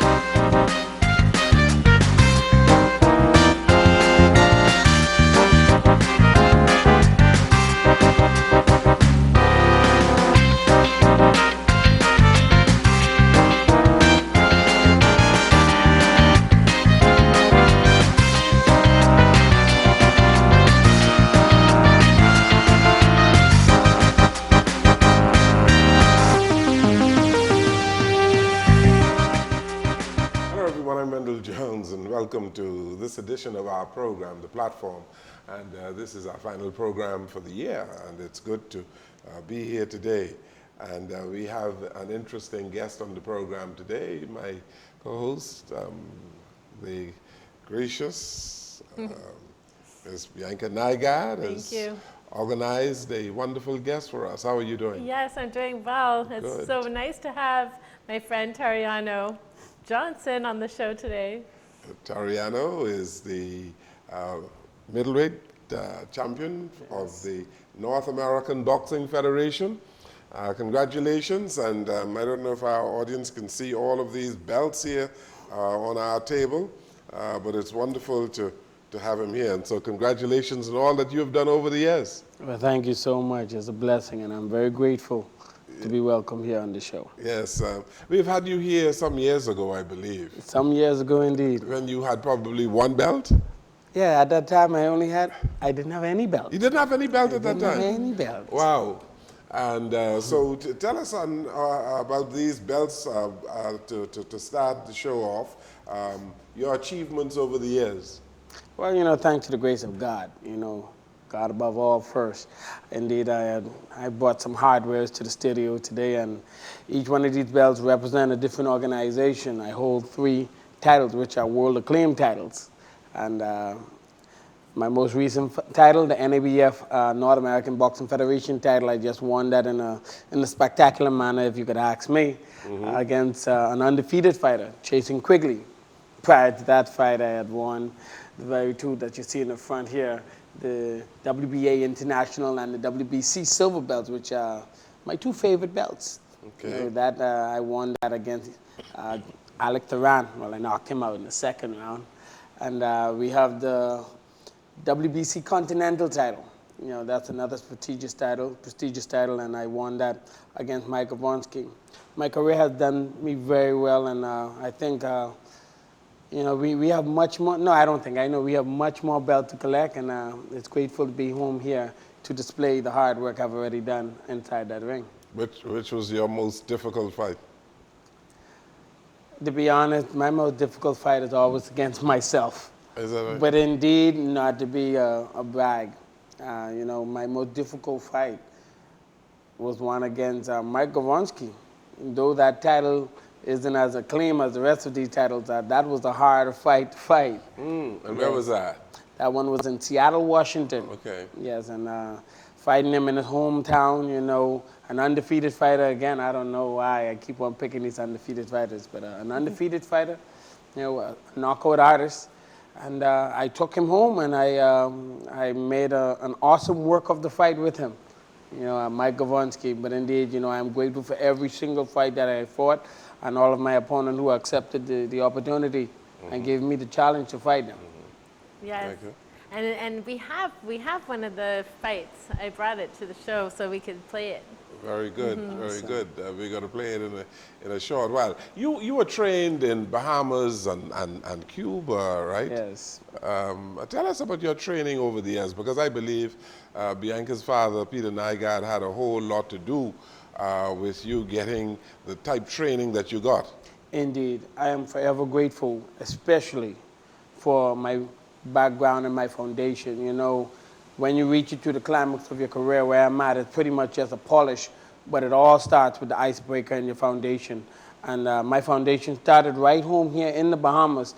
Hello everyone, I'm Wendell Jones and welcome to this edition of our program, The Platform. And this is our final program for the year, and it's good to be here today. And we have an interesting guest on the program today, my co-host, the gracious Ms. Bianca Nygaard has organized a wonderful guest for us. How are you doing? Yes, I'm doing well. It's Good. so nice to have my friend Tariano Johnson on the show today. Tariano is the middleweight champion of the North American Boxing Federation. Congratulations, and I don't know if our audience can see all of these belts here on our table, but it's wonderful to have him here. And so congratulations on all that you have done over the years. Well, thank you so much. It's a blessing, and I'm very grateful to be welcome here on the show. Yes, we've had you here some years ago, I believe. Some years ago, indeed. When you had probably one belt? Yeah, at that time, I didn't have any belt. You didn't have any belt at that time? I didn't have any belt. Wow. And so tell us about these belts to start the show off, your achievements over the years. Well, thanks to the grace of God, God above all first. Indeed, I brought some hardwares to the studio today, and each one of these belts represent a different organization. I hold 3 titles, which are world acclaim titles. And my most recent title, the NABF North American Boxing Federation title, I just won that in a spectacular manner, if you could ask me, against an undefeated fighter, Chasing Quigley. Prior to that fight, I had won the very 2 that you see in the front here, the WBA International and the WBC silver belts, which are my 2 favorite belts. Okay. I won that against Alec Theran. Well, I knocked him out in the second round. And we have the WBC Continental title. That's another prestigious title, and I won that against Mike Avonsky. My career has done me very well, and I think we have much more. No, I don't think. I know we have much more belt to collect, and it's grateful to be home here to display the hard work I've already done inside that ring. Which was your most difficult fight? To be honest, my most difficult fight is always against myself. Is that right? But indeed, not to be a brag, my most difficult fight was one against Mike Gavonsky. Though that title isn't as acclaimed as the rest of these titles are, that was a hard fight to fight. And where was that? That one was in Seattle, Washington. Okay. Yes, and fighting him in his hometown, an undefeated fighter. Again, I don't know why I keep on picking these undefeated fighters, but an undefeated fighter, a knockout artist. And I took him home, and I made an awesome work of the fight with him, Mike Gavonsky. But indeed, I'm grateful for every single fight that I fought, and all of my opponents who accepted the opportunity and gave me the challenge to fight them. Yes. And we have one of the fights. I brought it to the show so we could play it. Very good, very good. We're going to play it in a short while. You were trained in Bahamas and Cuba, right? Yes. Tell us about your training over the years, because I believe Bianca's father, Peter Nygaard, had a whole lot to do with you getting the type training that you got. Indeed. I am forever grateful, especially for my background and my foundation. When you reach to the climax of your career, where I'm at, it's pretty much just a polish, but it all starts with the icebreaker and your foundation. And my foundation started right home here in the Bahamas,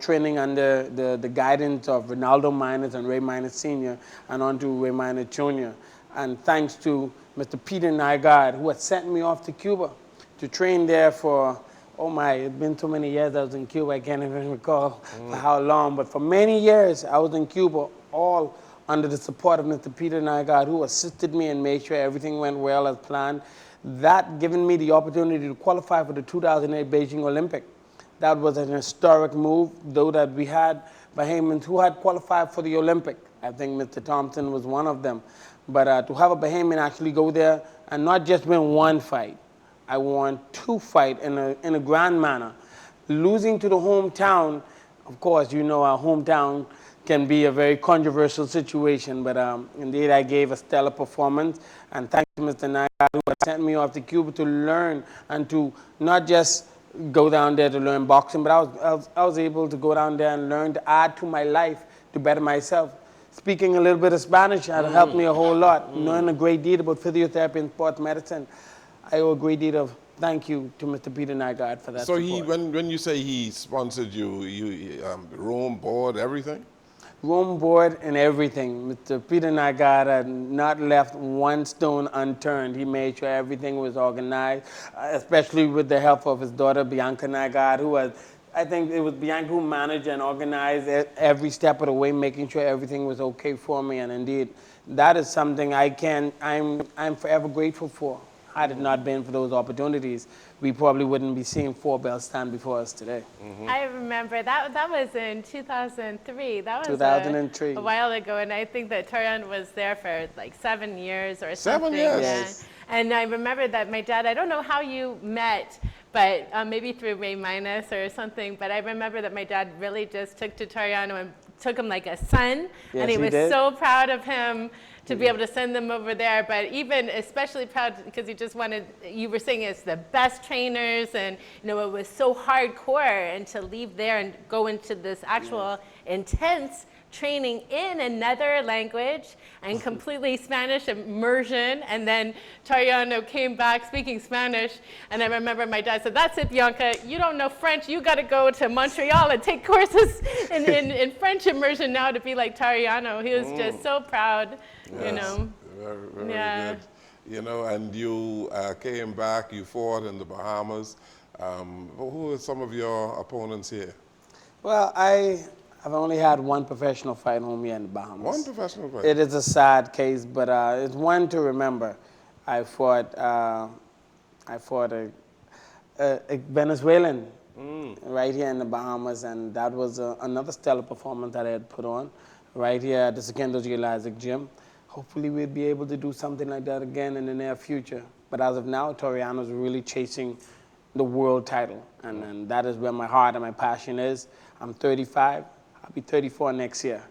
training under the guidance of Ronaldo Miners and Ray Miners Sr. and on to Ray Miners Jr. And thanks to Mr. Peter Nygaard, who had sent me off to Cuba to train there for, it's been so many years I was in Cuba, I can't even recall for how long, but for many years I was in Cuba, all under the support of Mr. Peter Nygaard, who assisted me and made sure everything went well as planned. That given me the opportunity to qualify for the 2008 Beijing Olympic. That was an historic move, though that we had Bahamians who had qualified for the Olympic. I think Mr. Thompson was one of them. But to have a Bahamian actually go there and not just win one fight, I won 2 fights in a grand manner. Losing to the hometown, of course, you know our hometown can be a very controversial situation, but indeed I gave a stellar performance, and thanks to Mr. Nagar who sent me off to Cuba to learn and to not just go down there to learn boxing, but I was able to go down there and learn to add to my life to better myself. Speaking a little bit of Spanish had helped me a whole lot. Knowing a great deal about physiotherapy and sports medicine, I owe a great deal of thank you to Mr. Peter Nygaard for that So support. when you say he sponsored you, room, board, everything? Room, board, and everything. Mr. Peter Nygaard had not left one stone unturned. He made sure everything was organized, especially with the help of his daughter, Bianca Nygaard, who was, I think it was Bianca who managed and organized every step of the way, making sure everything was okay for me. And indeed, that is something I'm forever grateful for. Had it not been for those opportunities, we probably wouldn't be seeing 4 bells stand before us today. I remember that was in 2003. That was 2003. a while ago, and I think that Toriano was there for like 7 years or 7 something. years? Yes. And I remember that my dad, I don't know how you met, but maybe through Ray Minus or something, but I remember that my dad really just took to Toriano and took him like a son, Yes, and he he was did. so proud of him to be able to send them over there, but even especially proud because he just wanted, you were saying it's the best trainers, and you know it was so hardcore, and to leave there and go into this actual intense training in another language and completely Spanish immersion, and then Toriano came back speaking Spanish, and I remember my dad said, "That's it, Bianca, you don't know French, you got to go to Montreal and take courses in French immersion now to be like Toriano." He was just so proud, you know. Very Yeah. good. You know, and you came back, you fought in the Bahamas. Who are some of your opponents here? Well, I've only had one professional fight home here in the Bahamas. One professional fight? It is a sad case, but it's one to remember. I fought a Venezuelan right here in the Bahamas, and that was another stellar performance that I had put on right here at the Sekendo's Isaac Gym. Hopefully we'll be able to do something like that again in the near future. But as of now, Toriano's really chasing the world title, and that is where my heart and my passion is. I'm 35. I'll be 34 next year.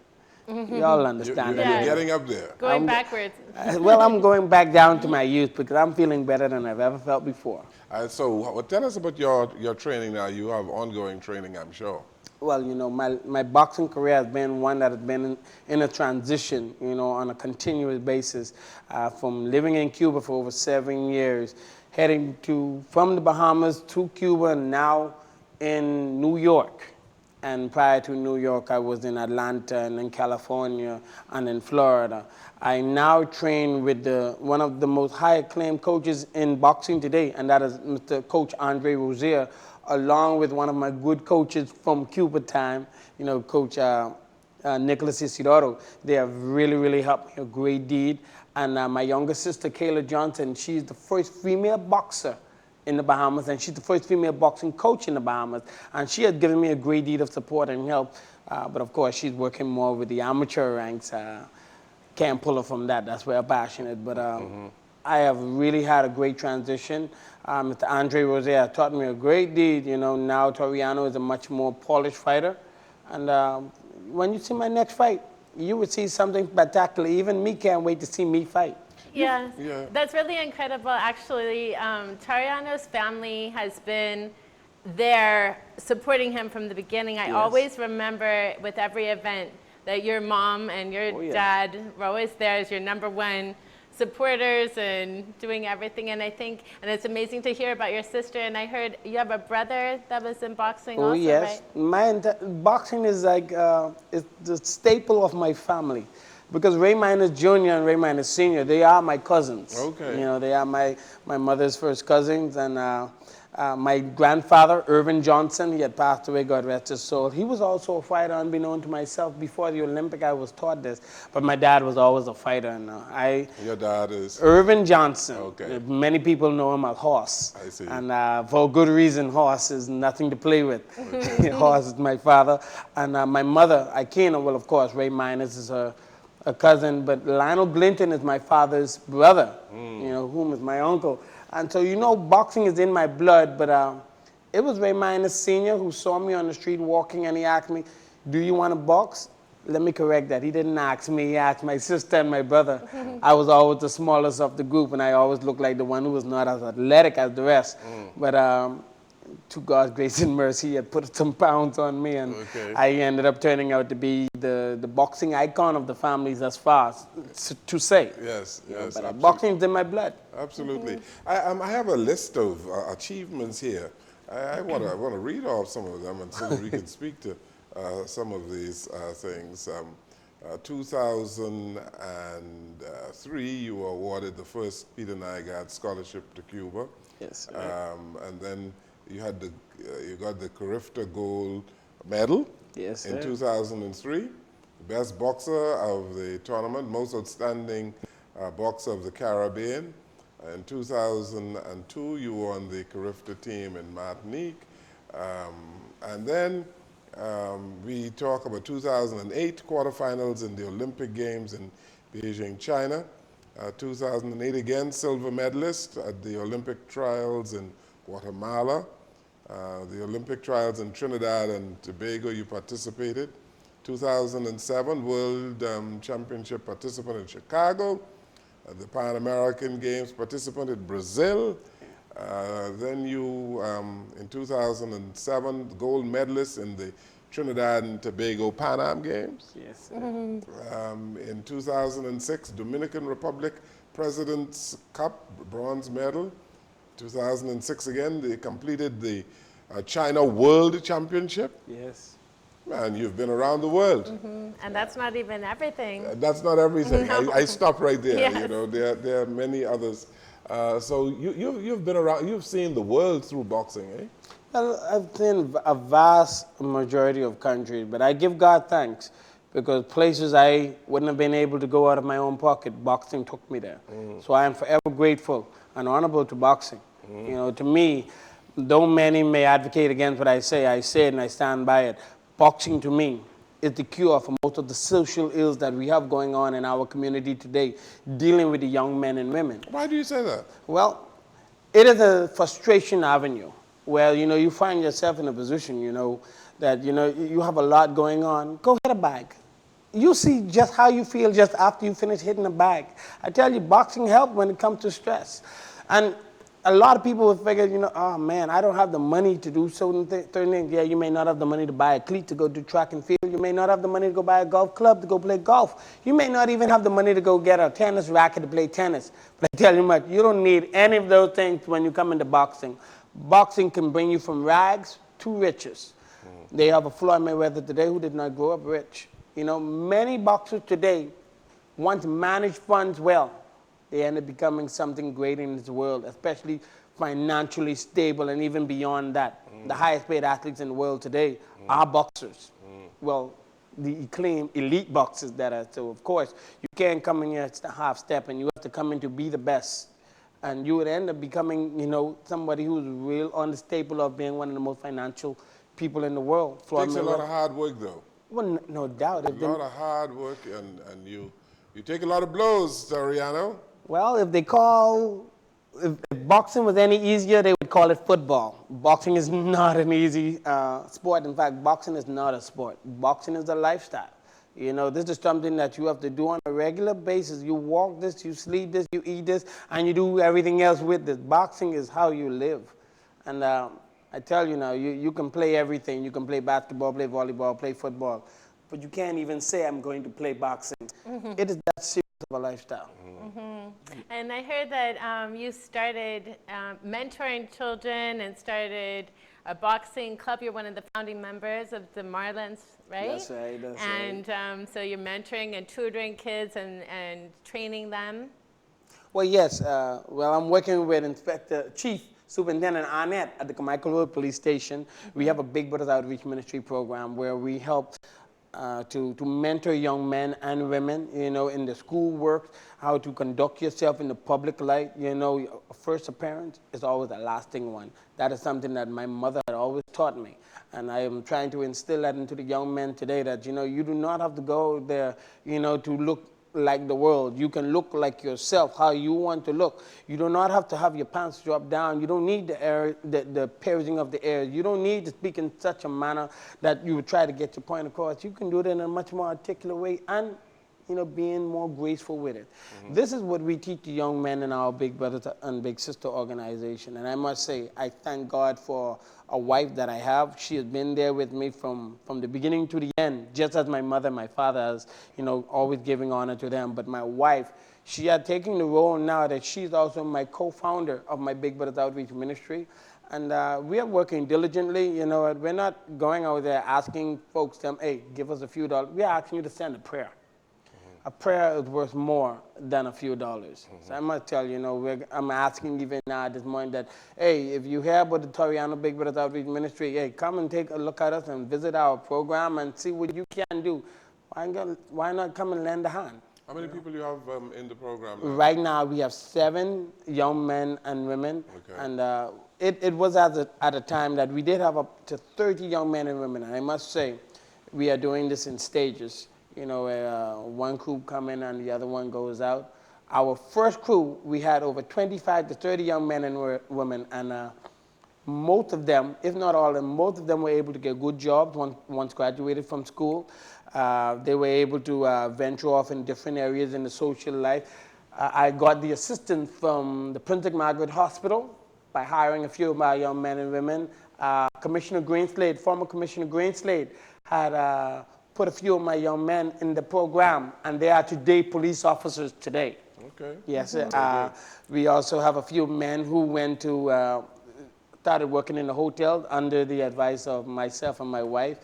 Y'all understand You're that. getting up there. Going backwards. Well, I'm going back down to my youth because I'm feeling better than I've ever felt before. So tell us about your training now. You have ongoing training, I'm sure. Well, you know, my boxing career has been one that has been in a transition, you know, on a continuous basis. From living in Cuba for over 7 years, heading from the Bahamas to Cuba, and now in New York. And prior to New York, I was in Atlanta and in California and in Florida. I now train with one of the most high acclaimed coaches in boxing today, and that is Mr. Coach Andre Rozier, along with one of my good coaches from Cuba time, you know, Coach Nicholas Isidoro. They have really, really helped me a great deal. And my younger sister, Kayla Johnson, she's the first female boxer in the Bahamas, and she's the first female boxing coach in the Bahamas. And she has given me a great deal of support and help. But of course, she's working more with the amateur ranks. Can't pull her from that. That's where I'm passionate. But I have really had a great transition. Mr. Andre Rozier taught me a great deal. You know, now Toriano is a much more polished fighter. And when you see my next fight, you would see something spectacular. Even me can't wait to see me fight. Yeah, Yeah. that's really incredible. Actually, Toriano's family has been there supporting him from the beginning. I always remember with every event that your mom and your dad were always there as your #1 supporters and doing everything. And I think, and it's amazing to hear about your sister. And I heard you have a brother that was in boxing also, Yes. right? Boxing is like it's the staple of my family. Because Ray Minus Jr. and Ray Minus Sr., they are my cousins. Okay. You know, they are my mother's first cousins. And My grandfather, Irvin Johnson, he had passed away, God rest his soul. He was also a fighter, unbeknown to myself. Before the Olympic, I was taught this. But my dad was always a fighter. And Your dad is? Irvin Johnson. Okay. Many people know him as Horse. I see. And for good reason, Horse is nothing to play with. Horse is my father. And my mother, Ikena, well, of course, Ray Miners is her a cousin, but Lionel Glinton is my father's brother, whom is my uncle. And so, boxing is in my blood, but it was Ray Miners Sr. who saw me on the street walking, and he asked me, do you want to box? Let me correct that. He didn't ask me, he asked my sister and my brother. I was always the smallest of the group, and I always looked like the one who was not as athletic as the rest. But to God's grace and mercy, he had put some pounds on me, and I ended up turning out to be the boxing icon of the family thus far, to say. Yes, yes. But boxing is in my blood. Absolutely. I have a list of achievements here. I want to read off some of them, and so we can speak to some of these things. 2003, you were awarded the first Peter Nygaard Scholarship to Cuba. Yes. And then you had you got the Carifta Gold Medal. Yes, in sir. 2003. Best boxer of the tournament, most outstanding boxer of the Caribbean. In 2002, you were on the Carifta team in Martinique. And then we talk about 2008 quarterfinals in the Olympic Games in Beijing, China. 2008 again, silver medalist at the Olympic trials in Guatemala. The Olympic trials in Trinidad and Tobago, you participated. 2007 World Championship participant in Chicago. The Pan American Games participant in Brazil. Then you, in 2007, gold medalist in the Trinidad and Tobago Pan Am Games. Yes. In 2006, Dominican Republic President's Cup bronze medal. 2006 again, they completed the China World Championship. Yes. Man, you've been around the world. And that's not even everything. That's not everything. No. I stop right there. Yes. There are many others. So you've been around. You've seen the world through boxing, eh? Well, I've seen a vast majority of countries, but I give God thanks because places I wouldn't have been able to go out of my own pocket, boxing took me there. So I am forever grateful and honorable to boxing. To me, though many may advocate against what I say it and I stand by it. Boxing to me is the cure for most of the social ills that we have going on in our community today, dealing with the young men and women. Why do you say that? Well, it is a frustration avenue where, you find yourself in a position, that, you have a lot going on. Go hit a bag. You see just how you feel just after you finish hitting a bag. I tell you, boxing helps when it comes to stress. And a lot of people would figure, oh man, I don't have the money to do certain things. Yeah, you may not have the money to buy a cleat to go do track and field. You may not have the money to go buy a golf club to go play golf. You may not even have the money to go get a tennis racket to play tennis. But I tell you what, you don't need any of those things when you come into boxing. Boxing can bring you from rags to riches. They have a Floyd Mayweather today who did not grow up rich. Many boxers today want to manage funds well. They end up becoming something great in this world, especially financially stable and even beyond that. The highest paid athletes in the world today are boxers. Well, the acclaimed elite boxers that are. So, of course, you can't come in here at half step and you have to come in to be the best. And you would end up becoming, somebody who's real on the staple of being one of the most financial people in the world. It takes a lot of hard work, though. Well, no doubt. A lot of hard work, and you take a lot of blows, Soriano. Well, if boxing was any easier, they would call it football. Boxing is not an easy sport. In fact, boxing is not a sport. Boxing is a lifestyle. This is something that you have to do on a regular basis. You walk this, you sleep this, you eat this, and you do everything else with this. Boxing is how you live. And I tell you now, you can play everything. You can play basketball, play volleyball, play football. But you can't even say, I'm going to play boxing. It is that serious of a lifestyle. And I heard that you started mentoring children and started a boxing club. You're one of the founding members of the Marlins, right? That's right. And so you're mentoring and tutoring kids and training them. Well, yes. I'm working with Chief Superintendent Arnett at the Carmichael Road Police Station, we have a Big Brothers Outreach Ministry program where we help to mentor young men and women, you know, in the school work, how to conduct yourself in the public light. You know, first appearance is always a lasting one. That is something that my mother had always taught me. And I am trying to instill that into the young men today that, you know, you do not have to go there, you know, to look like the world. You can look like yourself, how you want to look. You do not have to have your pants dropped down. You don't need the piercing of the ear. You don't need to speak in such a manner that you would try to get your point across. You can do it in a much more articulate way and, you know, being more graceful with it. This is what we teach the young men in our Big Brother and Big Sister organization. And I must say, I thank God for a wife that I have. She has been there with me from the beginning to the end, just as my mother and my father has, you know, always giving honor to them. But my wife, she had taken the role now that she's also my co-founder of my Big Brothers Outreach Ministry. And we are working diligently. You know, we're not going out there asking folks, hey, give us a few dollars. We are asking you to send a prayer. A prayer is worth more than a few dollars. So I must tell you, you know, I'm asking even now at this moment that, hey, if you hear about the Toriano Big Brothers Outreach Ministry, hey, come and take a look at us and visit our program and see what you can do. Why not come and lend a hand? How many people you have in the program now? Right now, we have 7 young men and women. Okay. And it was at a time that we did have up to 30 young men and women. And I must say, we are doing this in stages. You know, one crew come in and the other one goes out. Our first crew, we had over 25 to 30 young men and women, and most of them, if not all of them, most of them were able to get good jobs once graduated from school. They were able to venture off in different areas in the social life. I got the assistance from the Princess Margaret Hospital by hiring a few of my young men and women. Commissioner Greenslade, former Commissioner Greenslade, had put a few of my young men in the program, and they are today police officers today. Okay. Yes, we also have a few men who went to, started working in the hotel under the advice of myself and my wife.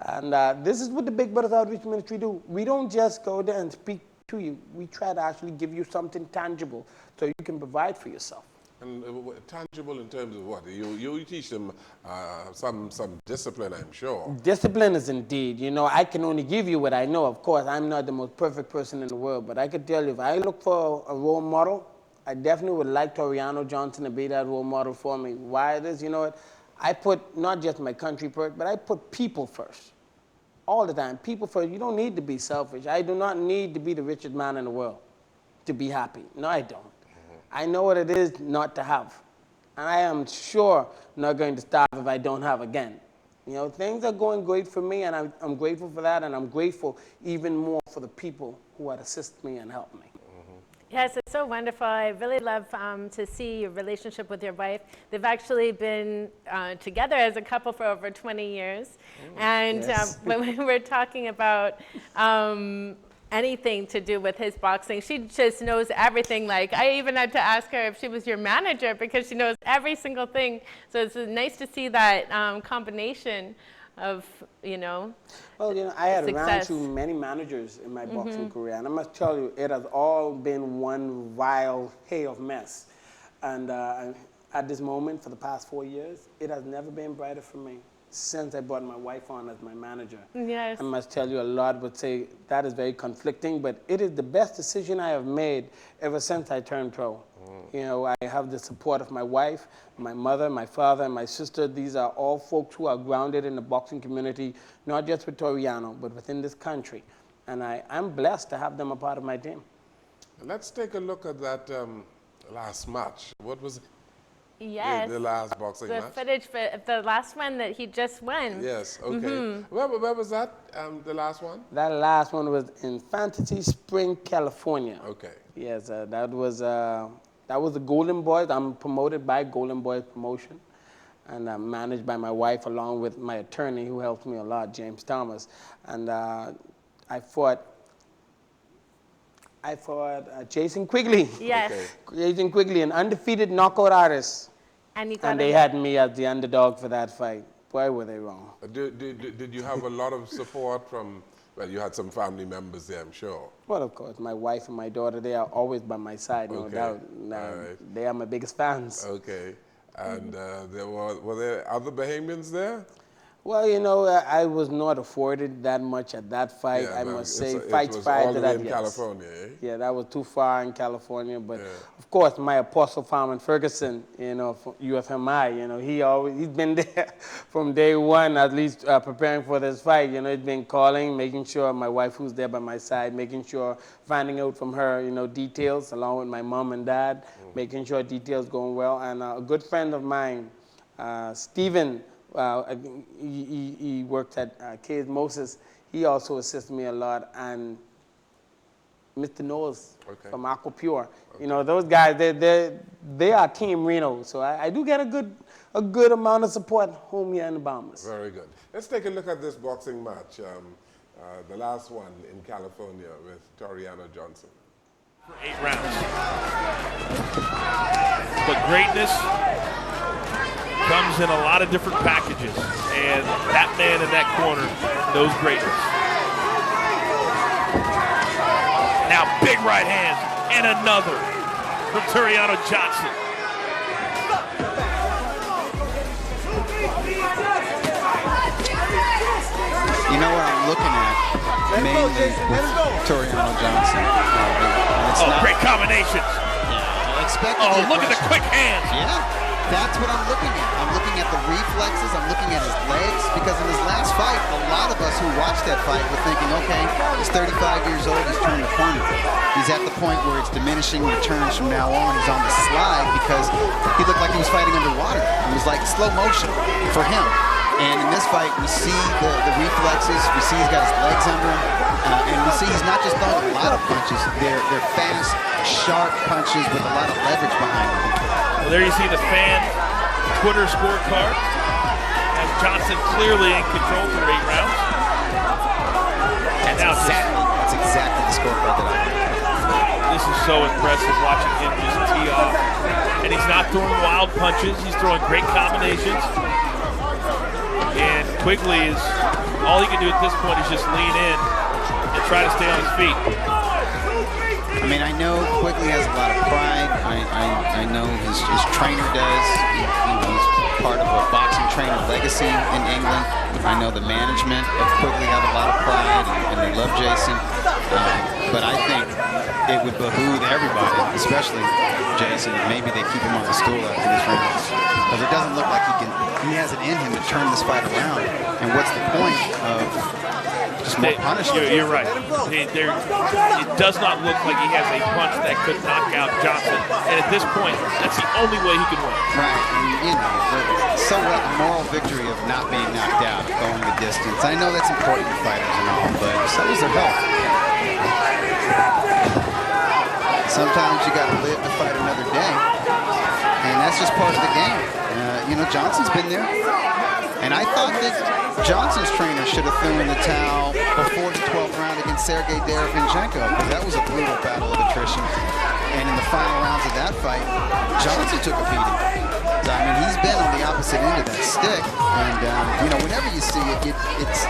And this is what the Big Brothers Outreach Ministry do. We don't just go there and speak to you. We try to actually give you something tangible so you can provide for yourself. And tangible in terms of what? You teach them some discipline, I'm sure. Discipline is indeed. You know, I can only give you what I know. Of course, I'm not the most perfect person in the world, but I could tell you if I look for a role model, I definitely would like Toriano Johnson to be that role model for me. Why it is, you know what? I put not just my country first, but I put people first. All the time. People first. You don't need to be selfish. I do not need to be the richest man in the world to be happy. No, I don't. I know what it is not to have. And I am sure not going to starve if I don't have again. You know, things are going great for me, and I'm grateful for that, and I'm grateful even more for the people who had assisted me and helped me. Yes, it's so wonderful. I really love to see your relationship with your wife. They've actually been together as a couple for over 20 years. And yes. when we were talking about anything to do with his boxing, she just knows everything. Like, I even had to ask her if she was your manager because she knows every single thing. So it's nice to see that combination of, you know, well, you know, I had around success. to many managers in my boxing career, and I must tell you, it has all been one vile hay of mess. And at this moment, for the past 4 years, it has never been brighter for me since I brought my wife on as my manager. Yes. I must tell you, a lot would say that is very conflicting, but it is the best decision I have made ever since I turned pro. You know, I have the support of my wife, my mother, my father, and my sister. These are all folks who are grounded in the boxing community, not just with Toriano, but within this country. And I'm blessed to have them a part of my team. Let's take a look at that last match. What was it? Yes. The last boxing The match? footage for the last one that he just won. Yes, okay. Where was that, the last one? That last one was in Fantasy Spring, California. Okay. Yes, that was the Golden Boys. I'm promoted by Golden Boys Promotion, and I'm managed by my wife along with my attorney who helps me a lot, James Thomas. And I fought Jason Quigley. Yes. Okay. Jason Quigley, an undefeated knockout artist. And you got And they had me as the underdog for that fight. Boy, were they wrong. Did you have a lot of support from, well, you had some family members there, I'm sure. Well, of course, my wife and my daughter, they are always by my side, no Okay. doubt. Now, All right. they are my biggest fans. Okay. And were there other Bahamians there? Well, you know, I was not afforded that much at that fight. I must say, fights prior to that, in California, eh? Yeah, that was too far in California. But Yeah. of course, my apostle Farman Ferguson, you know, from UFMI, you know, he's been there from day one, at least preparing for this fight. You know, he's been calling, making sure my wife, who's there by my side, making sure, finding out from her, you know, details, along with my mom and dad, making sure details going well. And a good friend of mine, Stephen. He worked at Case Moses. He also assisted me a lot, and Mr. Knowles from Aquapure. You know, those guys, they are Team Reno. So I do get a good amount of support home here in the Bahamas. Very good. Let's take a look at this boxing match, the last one in California with Toriano Johnson. For 8 rounds. But greatness comes in a lot of different packages, and that man in that corner knows greatness. Now big right hand, and another from Toriano Johnson. You know what I'm looking at, mainly with Toriano Johnson. Great combinations. Yeah, look at the quick hands. Yeah. That's what I'm looking at. I'm looking at the reflexes. I'm looking at his legs. Because in his last fight, a lot of us who watched that fight were thinking, okay, he's 35 years old, he's turned the corner. He's at the point where it's diminishing returns from now on. He's on the slide because he looked like he was fighting underwater. It was like slow motion for him. And in this fight, we see the reflexes. We see he's got his legs under him. And we see he's not just throwing a lot of punches. They're fast, sharp punches with a lot of leverage behind them. Well, there you see the fan Twitter scorecard. And Johnson clearly in control for 8 rounds. And now that's exactly the scorecard that I like. This is so impressive watching him just tee off. And he's not throwing wild punches. He's throwing great combinations. And Quigley all he can do at this point is just lean in and try to stay on his feet. I mean, I know Quigley has a lot of pride. I know his trainer does. He's part of a boxing trainer legacy in England. I know the management of Quigley have a lot of pride, and they love Jason. But I think it would behoove everybody, especially Jason, maybe they keep him on the stool after this round. Because it doesn't look like he has it in him to turn this fight around. And what's the point of just more punishment? You're right. It does not look like he has a punch that could knock out Johnson. And at this point, that's the only way he can win. Right. And, you know, so what the moral victory of not being knocked out, going the distance. I know that's important to fighters and all, but so is their health. Sometimes you got to live to fight another day. And that's just part of the game. You know, Johnson's been there. And I thought that Johnson's trainer should have thrown in the towel before the 12th round against Sergey Derevyanchenko, because that was a brutal battle of attrition. And in the final rounds of that fight, Johnson took a beating. So, I mean, he's been on the opposite end of that stick. And, you know, whenever you see it, it's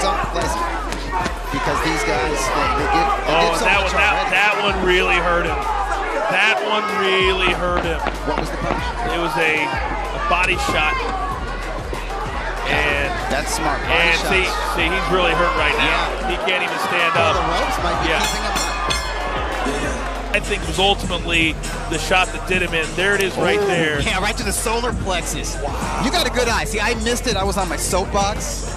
unpleasant. Because these guys, they give so much already. That one really hurt him. That one really hurt him. What was the punch? It was a body shot. And that's smart. And see, he's really hurt right now. Yeah. He can't even stand up. The ropes might be keeping him up. I think it was ultimately the shot that did him in. There it is right there. Yeah, right to the solar plexus. Wow. You got a good eye. See, I missed it. I was on my soapbox.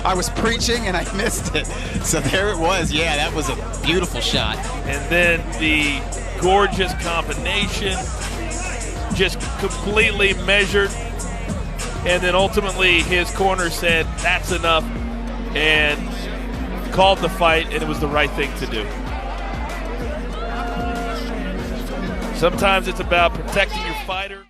I was preaching and I missed it. So there it was. Yeah, that was a beautiful shot. And then the gorgeous combination, just completely measured. And then ultimately his corner said, that's enough, and called the fight, and it was the right thing to do. Sometimes it's about protecting your fighter.